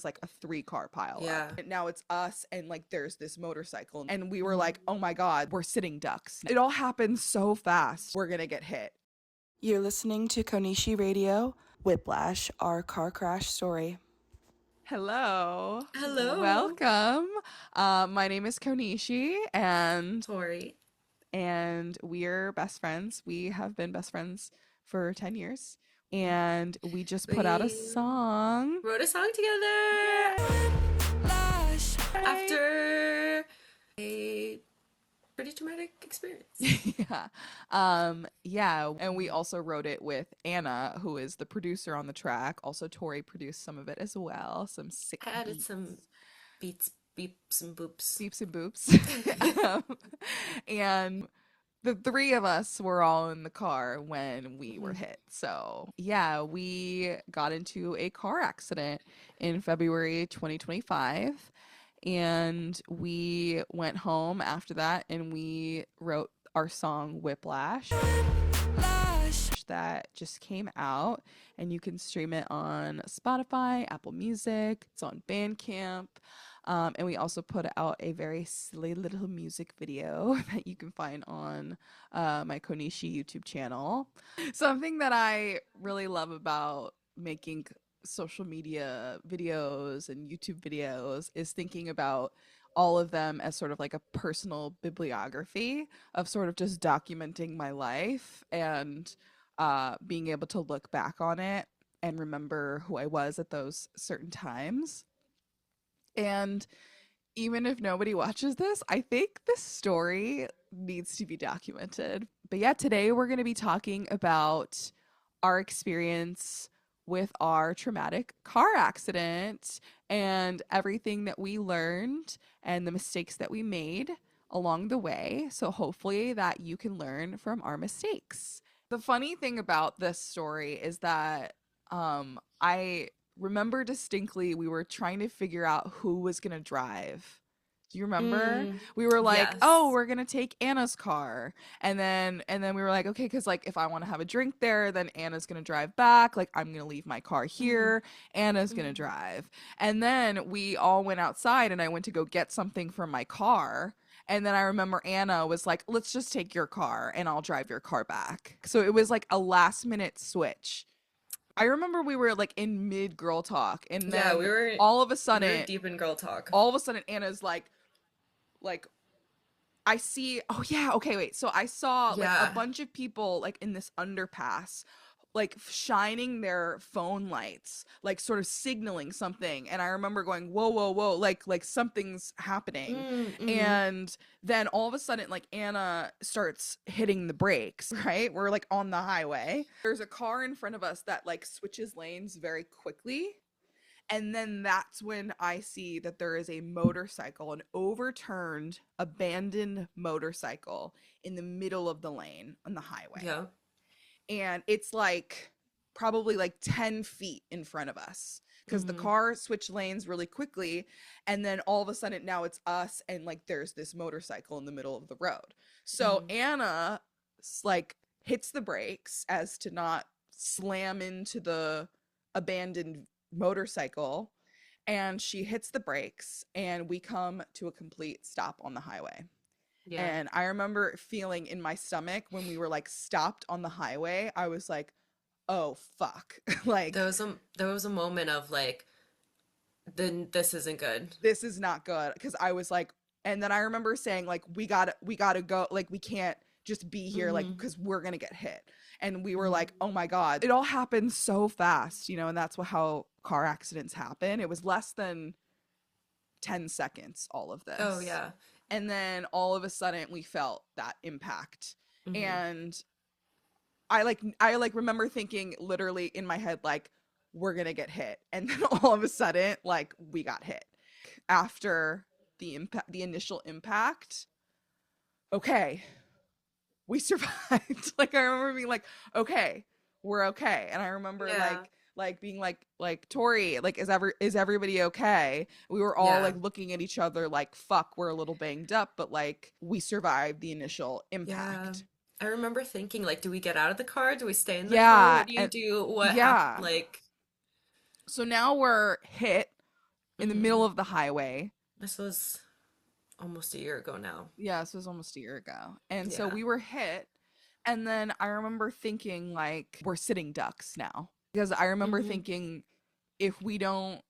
like a 3-car pile Yeah. up. And now it's us and like there's this motorcycle. And we were like, oh my God, we're sitting ducks. It all happened so fast. We're gonna get hit. You're listening to KONISHI Radio, Whiplash, our car crash story. Hello. Hello. Welcome. My name is Konishi Tauri. and we're best friends. We have been best friends for 10 years. And we just put out a We song. wrote a song together after a pretty traumatic experience. Yeah. And we also wrote it with Anna, who is the producer on the track. Also, Tori produced some of it as well. Some sick I added beats. some beats, beeps, and boops. Beeps and boops. And the 3 of us were all in the car when we were hit. So, yeah, we got into a car accident in February 2025. And we went home after that and we wrote our song Whiplash that just came out, and you can stream it on Spotify, Apple Music, it's on Bandcamp. And we also put out a very silly little music video that you can find on my Konishi YouTube channel. Something that I really love about making social media videos and YouTube videos is thinking about all of them as sort of like a personal bibliography of sort of just documenting my life and being able to look back on it and remember who I was at those certain times. And even if nobody watches this, I think this story needs to be documented. But yeah, today we're going to be talking about our experience with our traumatic car accident and everything that we learned and the mistakes that we made along the way. So hopefully that you can learn from our mistakes. The funny thing about this story is that I remember distinctly we were trying to figure out who was going to drive. Do you remember? We were like, Yes. oh, we're going to take Anna's car. And then we were like, okay, cuz like if I want to have a drink there, then Anna's going to drive back. Like I'm going to leave my car here. Anna's going to drive. And then we all went outside and I went to go get something from my car. And then I remember Anna was like, let's just take your car and I'll drive your car back. So it was like a last minute switch. I remember we were like in mid girl talk, and then we were all of a we were sudden, deep in girl talk. Anna's like I see, oh yeah, okay, wait. So I saw like a bunch of people like in this underpass, like shining their phone lights, like sort of signaling something. And I remember going, whoa, whoa, whoa, like something's happening. And then all of a sudden, like Anna starts hitting the brakes, right? We're like on the highway. There's a car in front of us that like switches lanes very quickly. And then that's when I see that there is a motorcycle, an overturned, abandoned motorcycle in the middle of the lane on the highway. Yeah. And it's like probably like 10 feet in front of us because the car switched lanes really quickly. And then all of a sudden now it's us and like there's this motorcycle in the middle of the road. So Anna like hits the brakes as to not slam into the abandoned motorcycle, and she hits the brakes and we come to a complete stop on the highway. Yeah. And I remember feeling in my stomach when we were like stopped on the highway, I was like, oh fuck. Like there was a moment of like, then this isn't good. This is not good. Cause I was like, and then I remember saying like, we gotta go. Like we can't just be here like because we're gonna get hit. And we were like, oh my God, it all happened so fast, you know, and that's how car accidents happen. It was less than 10 seconds, all of this. Oh yeah. And then all of a sudden we felt that impact. And I remember thinking literally in my head, like, we're gonna get hit. And then all of a sudden, like, we got hit. After the initial impact, okay, we survived. Like I remember being like, okay, we're okay. And I remember like being like Tori, like is everybody okay? We were all like looking at each other like, fuck, we're a little banged up, but like we survived the initial impact. I remember thinking like, do we get out of the car? Do we stay in the car? What do you do? What happened? Like, so now we're hit. in the middle of the highway. This was almost a year ago now. Yeah, this was almost a year ago. And so Yeah. we were hit. And then I remember thinking, like, we're sitting ducks now. Because I remember thinking, if we don't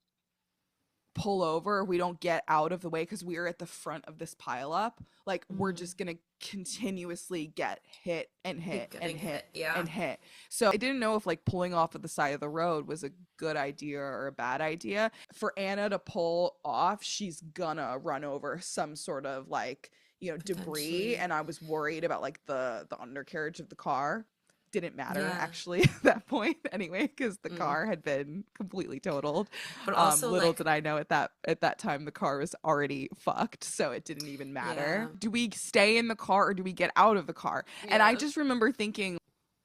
pull over, we don't get out of the way, because we are at the front of this pileup, like, we're just gonna continuously get hit and hit and hit and hit. So I didn't know if, like, pulling off at the side of the road was a good idea or a bad idea. For Anna to pull off, she's gonna run over some sort of, like, you know, debris, and I was worried about, like, the undercarriage of the car. Didn't matter actually at that point anyway, because the car had been completely totaled. But also, little like, did I know at that time the car was already fucked, so it didn't even matter. Do we stay in the car or do we get out of the car? And I just remember thinking,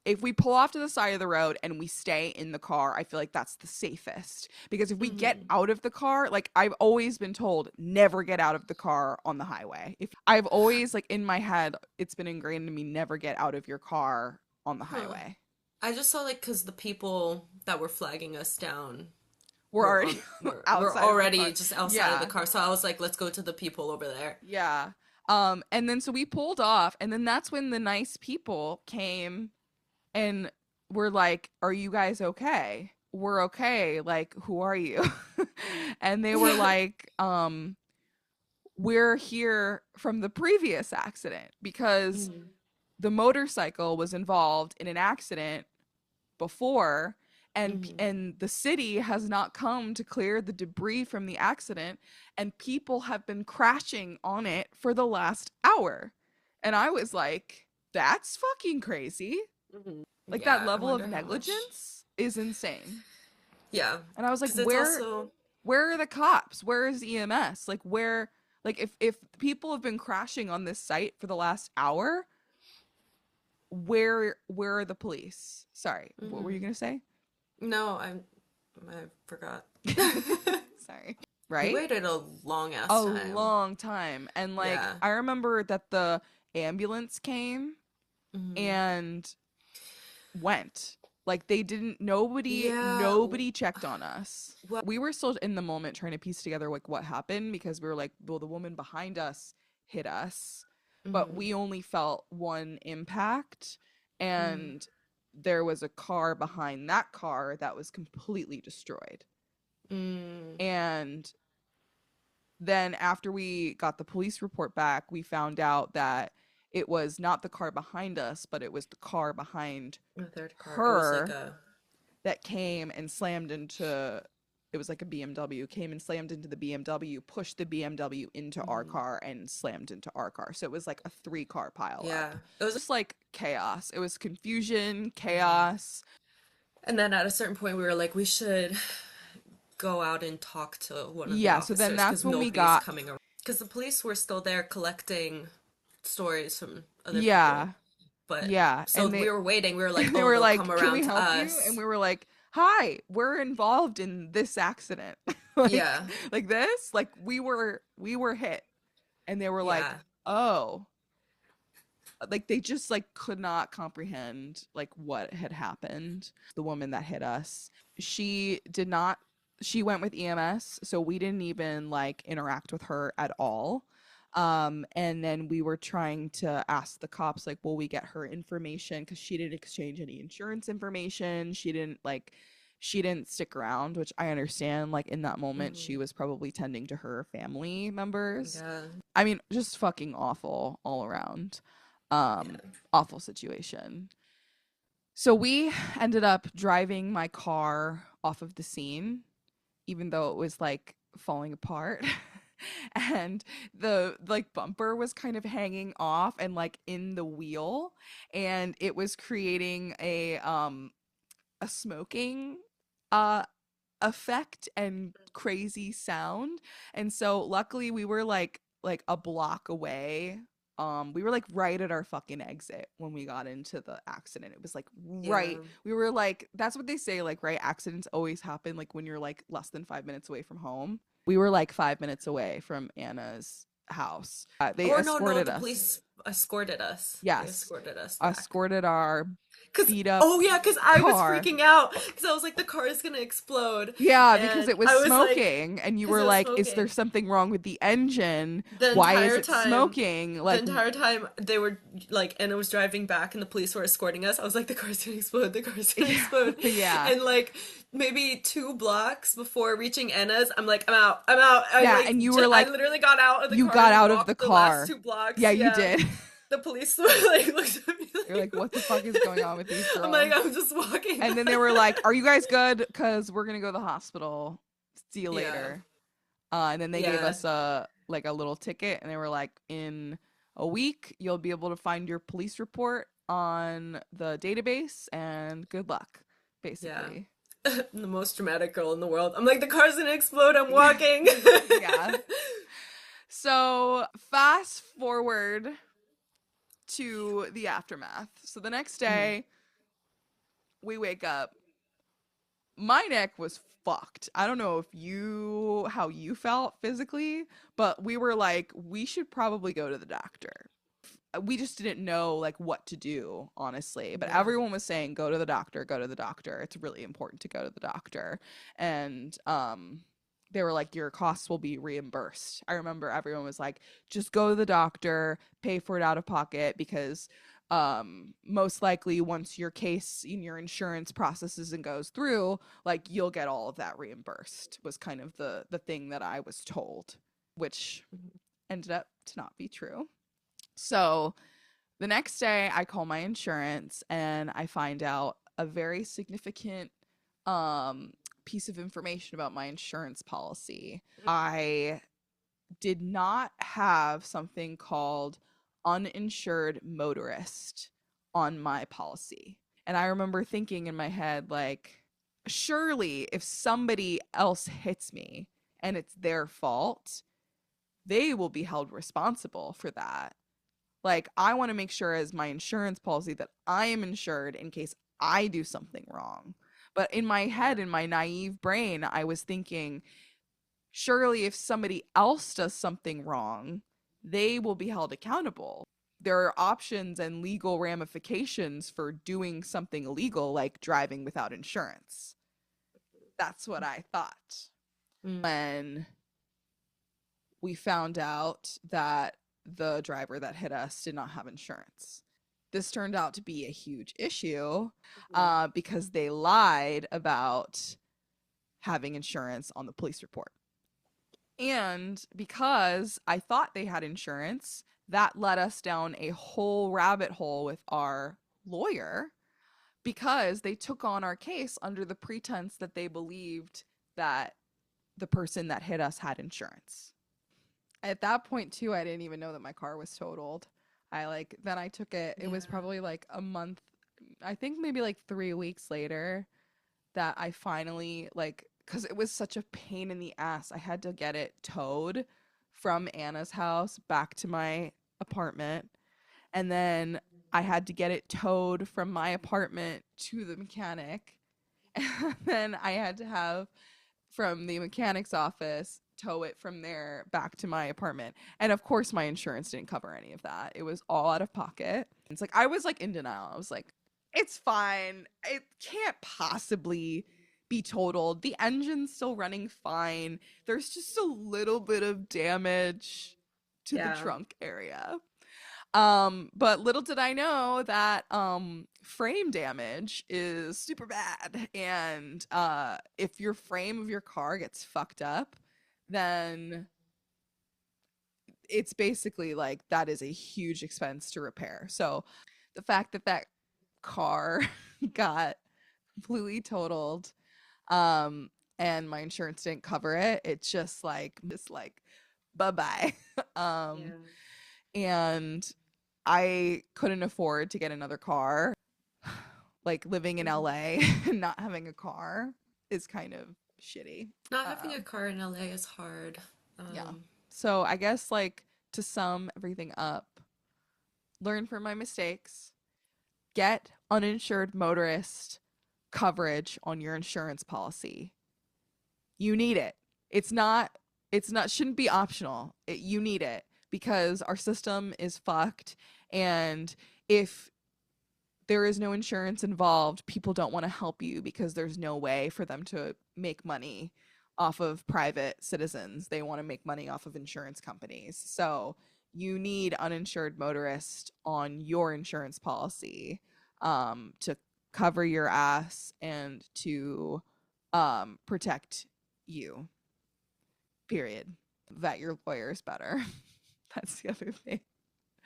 if we pull off to the side of the road and we stay in the car, I feel like that's the safest. Because if we get out of the car, like, I've always been told, never get out of the car on the highway. If I've always, like, in my head, it's been ingrained in me, never get out of your car on the highway. I just saw, like, because the people that were flagging us down were already just outside of the car. So I was like, let's go to the people over there. Yeah. And then so we pulled off, and then that's when the nice people came and were like, are you guys okay? We're okay. Like, who are you? And they were like, we're here from the previous accident, because the motorcycle was involved in an accident before, and the city has not come to clear the debris from the accident, and people have been crashing on it for the last hour. And I was like, that's fucking crazy. Like, that level of negligence is insane. Yeah. And I was like, where are the cops? Where is EMS? Like, where, like, if people have been crashing on this site for the last hour, where are the police? Sorry, what were you gonna say? No, I forgot. Sorry. Right? We waited a long time. And, like, I remember that the ambulance came and went. Like, they didn't, nobody checked on us. We were still in the moment trying to piece together, like, what happened, because we were like, well, the woman behind us hit us, but we only felt one impact, and there was a car behind that car that was completely destroyed. And then after we got the police report back, we found out that it was not the car behind us, but it was the car behind her that came and slammed into, it was like a BMW, came and slammed into the BMW, pushed the BMW into our car, and slammed into our car. So it was like a 3-car pile up. It was just like chaos. It was confusion, chaos. And then at a certain point, we were like, we should go out and talk to one of the officers. So then that's when we got coming around. Because the police were still there collecting stories from other people. But so we were waiting. We were like, they were like, come around can we to help us? you? And we were like, hi, we're involved in this accident. Like this, like, we were hit. And they were like, oh, like, they just, like, could not comprehend, like, what had happened. The woman that hit us, she went with EMS, so we didn't even, like, interact with her at all. And then we were trying to ask the cops, like, will we get her information? Because she didn't exchange any insurance information. She didn't stick around, which I understand. Like, in that moment, she was probably tending to her family members. I mean, just fucking awful all around. Awful situation. So we ended up driving my car off of the scene, even though it was, like, falling apart. And the, like, bumper was kind of hanging off and, like, in the wheel, and it was creating a smoking effect and crazy sound. And so luckily we were like a block away. We were, like, right at our fucking exit when we got into the accident. It was, like, right. We were, like, that's what they say, like, right, accidents always happen, like, when you're, like, less than 5 minutes away from home. We were, like, 5 minutes away from Anna's house. They escorted us. escorted us. They Yes. escorted us back. Escorted our Cause, beat up oh yeah, because I was car. freaking out because I was like, the car is gonna explode. Yeah, because And it was I was like, smoking, and you because were it was like, "Is there smoking. something wrong with the engine? The Why is entire it time, smoking?" the Like, entire time they were like, Anna was driving back and the police were escorting us. I was like, the car's gonna explode, the car's gonna yeah, explode. yeah, And like maybe 2 blocks before reaching Anna's, I'm like, I'm out, I'm out. I yeah. like, And you were I like, literally got out of the you car got and out of the walked the last car. 2 blocks. Yeah, you Yeah. did. The police like looked at me You're like, what the fuck is going on with these I'm girls? like, I'm just walking. And then they were like, "Are you guys good? Because we're gonna go to the hospital. See you later." And then they gave us a little ticket, and they were like, "In a week, you'll be able to find your police report on the database, and good luck." Basically. The most dramatic girl in the world. I'm like, the car's gonna explode. I'm walking. Yeah. So fast forward to the aftermath. So the next day, we wake up. My neck was fucked. I don't know how you felt physically, but we were like, we should probably go to the doctor. We just didn't know like what to do, honestly. But everyone was saying, go to the doctor, go to the doctor. It's really important to go to the doctor. And they were like, your costs will be reimbursed. I remember everyone was like, just go to the doctor, pay for it out of pocket, because most likely once your case in your insurance processes and goes through, like you'll get all of that reimbursed, was kind of the thing that I was told, which ended up to not be true. So the next day I call my insurance and I find out a very significant piece of information about my insurance policy. I did not have something called uninsured motorist on my policy. And I remember thinking in my head, like, surely if somebody else hits me and it's their fault, they will be held responsible for that. Like, I want to make sure as my insurance policy that I am insured in case I do something wrong. But in my head, in my naive brain, I was thinking, surely if somebody else does something wrong, they will be held accountable. There are options and legal ramifications for doing something illegal, like driving without insurance. That's what I thought. When we found out that the driver that hit us did not have insurance. This turned out to be a huge issue because they lied about having insurance on the police report. And because I thought they had insurance, that led us down a whole rabbit hole with our lawyer, because they took on our case under the pretense that they believed that the person that hit us had insurance. At that point too, I didn't even know that my car was totaled. Then I took it. It was probably like a month, I think maybe like 3 weeks later, that I finally, because it was such a pain in the ass, I had to get it towed from Anna's house back to my apartment. And then I had to get it towed from my apartment to the mechanic. And then I had to have from the mechanic's office tow it from there back to my apartment. And of course my insurance didn't cover any of that. It was all out of pocket. It's like I was like in denial. I was like, it's fine. It can't possibly be totaled. The engine's still running fine. There's just a little bit of damage to the trunk area. But little did I know that frame damage is super bad. And if your frame of your car gets fucked up, then it's basically like that is a huge expense to repair. So the fact that that car got completely totaled and my insurance didn't cover it, it's just like bye-bye. And I couldn't afford to get another car. Like living in LA and not having a car is kind of shitty. Not having a car in LA is hard. Yeah. So I guess to sum everything up, learn from my mistakes, get uninsured motorist coverage on your insurance policy. You need it. It's not shouldn't be optional. You need it. because our system is fucked. And if there is no insurance involved, people don't want to help you because there's no way for them to make money off of private citizens. They want to make money off of insurance companies. So you need uninsured motorists on your insurance policy to cover your ass and to protect you. Period. Vet your lawyers better. That's the other thing.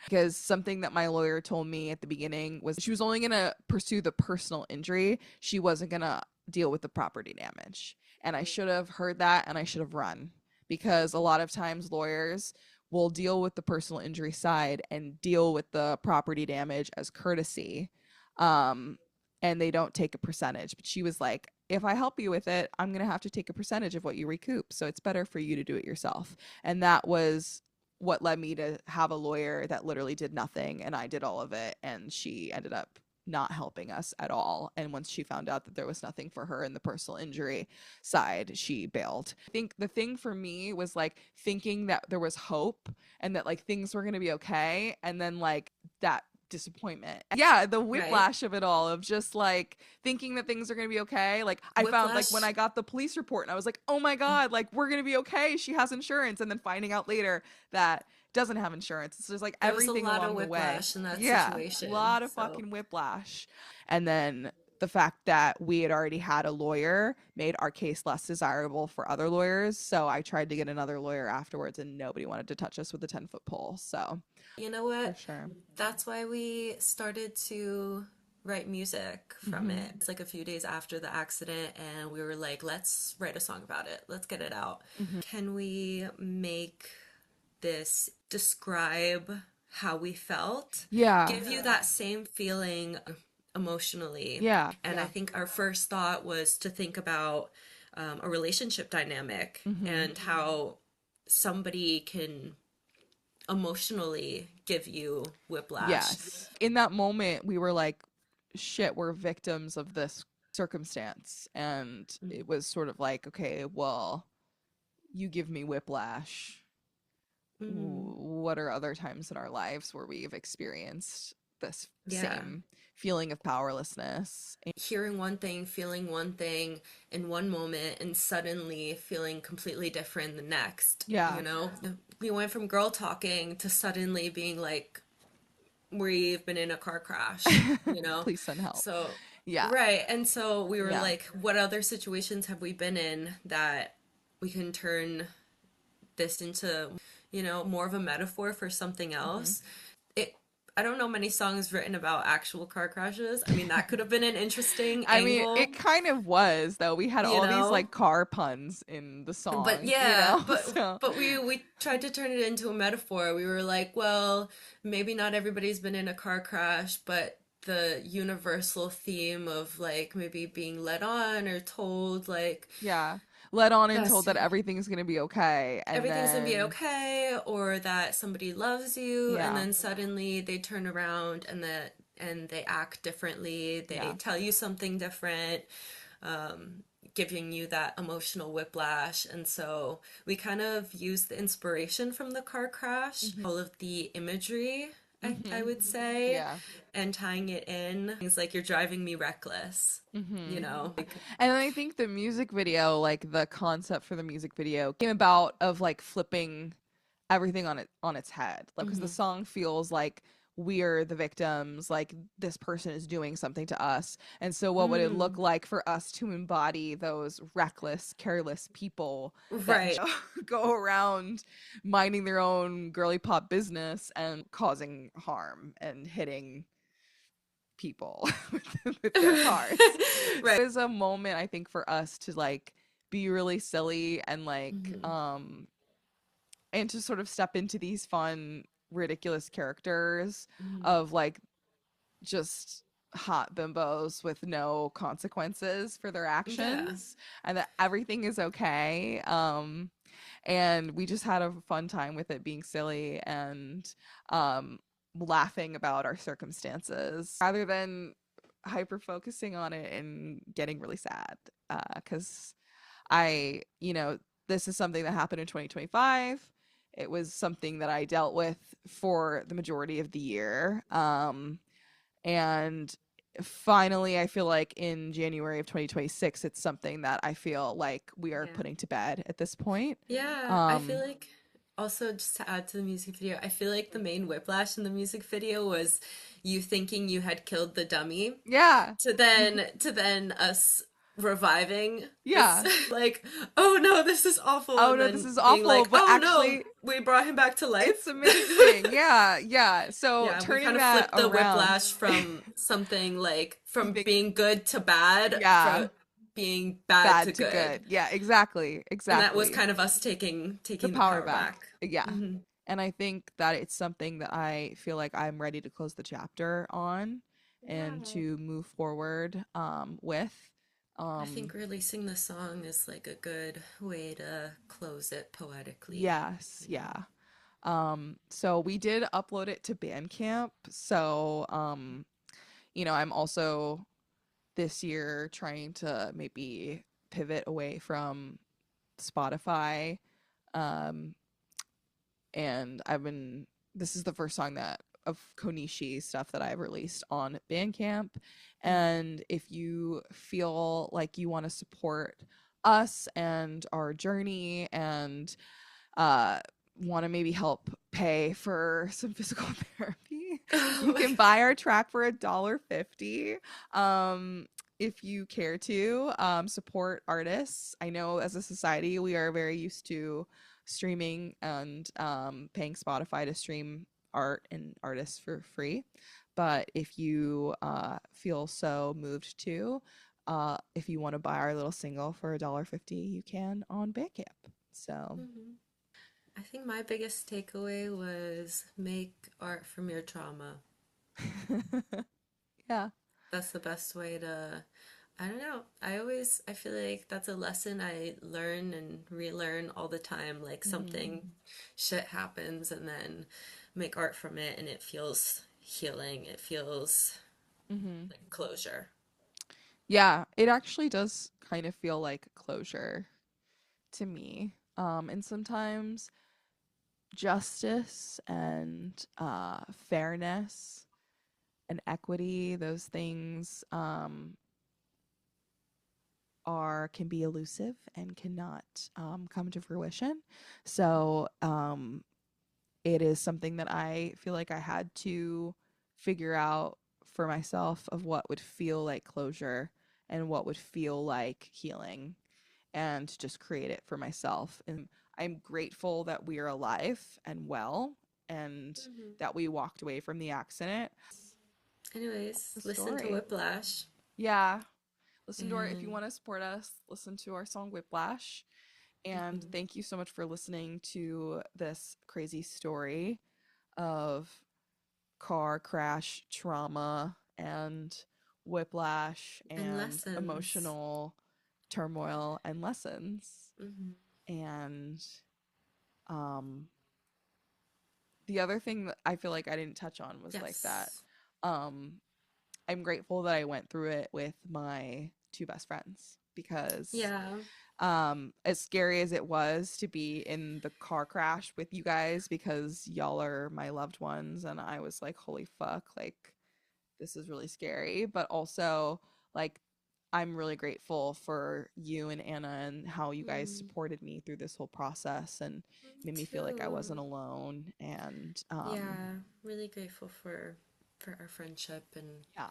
Because something that my lawyer told me at the beginning was she was only going to pursue the personal injury. She wasn't going to deal with the property damage. And I should have heard that, and I should have run, because a lot of times lawyers will deal with the personal injury side and deal with the property damage as courtesy. And they don't take a percentage. But she was like, if I help you with it, I'm going to have to take a percentage of what you recoup. So it's better for you to do it yourself. And that was what led me to have a lawyer that literally did nothing, and I did all of it, and she ended up not helping us at all. And once she found out that there was nothing for her in the personal injury side, she bailed. I think the thing for me was like thinking that there was hope and that like things were going to be okay, and then like that disappointment. Yeah, the whiplash of it all, of just like thinking that things are going to be okay. Like I found like when I got the police report and I was like, oh my God, like we're going to be okay. She has insurance. And then finding out later that doesn't have insurance. It's just like everything along the way. In that situation. A lot of fucking whiplash. And then the fact that we had already had a lawyer made our case less desirable for other lawyers. So I tried to get another lawyer afterwards, and nobody wanted to touch us with a 10-foot pole. So you know what? For sure. That's why we started to write music from it. It's like a few days after the accident, and we were like, let's write a song about it. Let's get it out. Can we make this describe how we felt? Give you that same feeling emotionally. And I think our first thought was to think about a relationship dynamic and how somebody can emotionally give you whiplash. Yes. In that moment, we were like, shit, we're victims of this circumstance. And it was sort of like, okay, well, you give me whiplash. What are other times in our lives where we've experienced this same feeling of powerlessness? Hearing one thing, feeling one thing in one moment, and suddenly feeling completely different the next. You know? We went from girl talking to suddenly being like, we've been in a car crash, you know? Please send help. So, right. And so we were like, what other situations have we been in that we can turn this into, you know, more of a metaphor for something else? I don't know many songs written about actual car crashes. I mean, that could have been an interesting angle. I mean, it kind of was, though. We had all these like car puns in the song. But but we tried to turn it into a metaphor. We were like, well, maybe not everybody's been in a car crash, but the universal theme of like maybe being led on or told like led on and told that everything's gonna be okay, and everything's gonna be okay, or that somebody loves you, and then suddenly they turn around and they act differently. They tell you something different, giving you that emotional whiplash. And so we kind of used the inspiration from the car crash, all of the imagery, I would say, and tying it in. It's like, you're driving me reckless, you know? And I think the music video, like the concept for the music video came about of like flipping everything on its head. Like, because the song feels like we're the victims, like this person is doing something to us. And so what would it look like for us to embody those reckless, careless people that go around minding their own girly pop business and causing harm and hitting people with their cars? It was a moment, I think, for us to like be really silly and like and to sort of step into these fun, ridiculous characters of like just hot bimbos with no consequences for their actions, and that everything is okay. And we just had a fun time with it, being silly and laughing about our circumstances rather than hyper focusing on it and getting really sad, because this is something that happened in 2025. it was something that I dealt with for the majority of the year. And finally, I feel like in January of 2026, it's something that I feel like we are Yeah. putting to bed at this point. Yeah, I feel Um, like also just to add to the music video, I feel like the main whiplash in the music video was you thinking you had killed the dummy yeah, to then us reviving this yeah. like, oh no, this is awful, Oh and no, this then is being awful, like, but oh no, actually, we brought him back to it's life. amazing. Yeah, yeah. So Yeah, we turning kind of that flipped the around, whiplash from something like from being, being good to bad, yeah, from being bad to bad to good. good. Yeah, exactly, And that was exactly. kind of us taking The the power power back. back. Yeah. Hmm. And I think that it's something that I feel like I'm ready to close the chapter on and Yeah. to move forward with. I Um, think releasing the song is like a good way to close it poetically. yes, yeah. So we did upload it to Bandcamp. So, I'm also this year trying to maybe pivot away from Spotify. Um, and this is the first song that of Konishi stuff that I've released on Bandcamp. Hmm. And if you feel like you want to support us and our journey and uh want to maybe help pay for some physical therapy, you can buy our track for $1.50. If you care to support artists, I know as a society we are very used to streaming and paying Spotify to stream art and artists for free. But if you feel so moved to, if you want to buy our little single for $1.50, you can on Bandcamp. So Hmm. I think my biggest takeaway was make art from your trauma. yeah. That's the best way to, I don't know. I feel like that's a lesson I learn and relearn all the time. Like Mhm. something shit happens and then make art from it and it feels healing. It feels Mhm. like closure. Yeah, it actually does kind of feel like closure to me. And sometimes justice and fairness and equity, those things are can be elusive and cannot come to fruition. So it is something that I feel like I had to figure out for myself of what would feel like closure and what would feel like healing and just create it for myself. And I'm grateful that we are alive and well and Hmm. that we walked away from the accident. Anyways, The listen to story. Whiplash. Yeah. Listen to our, if you And want to support us, listen to our song Whiplash. And mhm. thank you so much for listening to this crazy story of car crash trauma and whiplash And and lessons. emotional turmoil and lessons. Hmm. And um the other thing that I feel like I didn't touch on was like that Yes. um I'm grateful that I went through it with my two best friends because Yeah. as scary as it was to be in the car crash with you guys because y'all are my loved ones and I was like holy fuck, like this is really scary, but also like I'm really grateful for you and Anna and how you guys Mm, supported me through this whole process and me made me feel like I wasn't too. alone. And Yeah, really grateful for our friendship and yeah,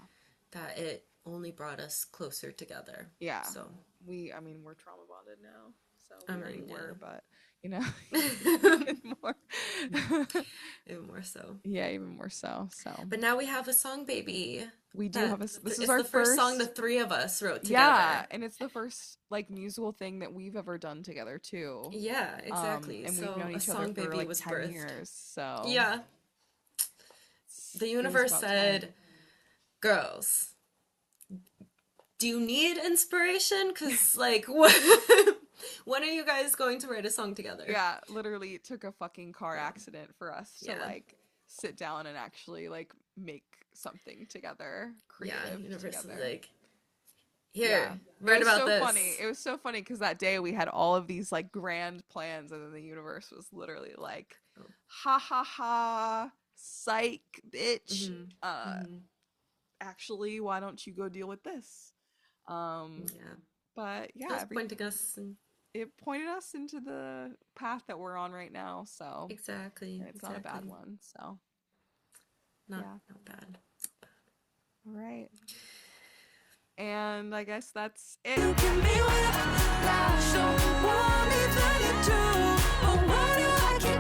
that it only brought us closer together. yeah, So, I mean, we're trauma bonded now, so I we already mean, were, but you know, yeah. even more. Even more so. Yeah, even more so. So But now we have a song baby. we do have That this is it's our the first song the first. three of us wrote Yeah, together. and it's the first like musical thing that we've ever done together too. Yeah, exactly. And we've So known a each other song for baby like was 10 birthed. years. So Yeah, the it was universe about said, time. "Girls, do you need inspiration? Because, like, what, when are you guys going to write a song together?" Yeah, literally it took a fucking car Yeah. accident for us to Yeah. like sit down and actually like make something together, Yeah. creative Universe is together. like, Here, Yeah. It write was about so this. funny. It was so funny because that day we had all of these like grand plans, and then the universe was literally like, ha ha ha, psych, bitch. Actually, why don't you go deal with this? Yeah. But yeah, That's pointing us in... it pointed us into the path that we're on right now. So Exactly. and it's not a bad one. So Not yeah, not bad. all right. And I guess that's it. You give me whiplash, don't want me that you do, but what do I can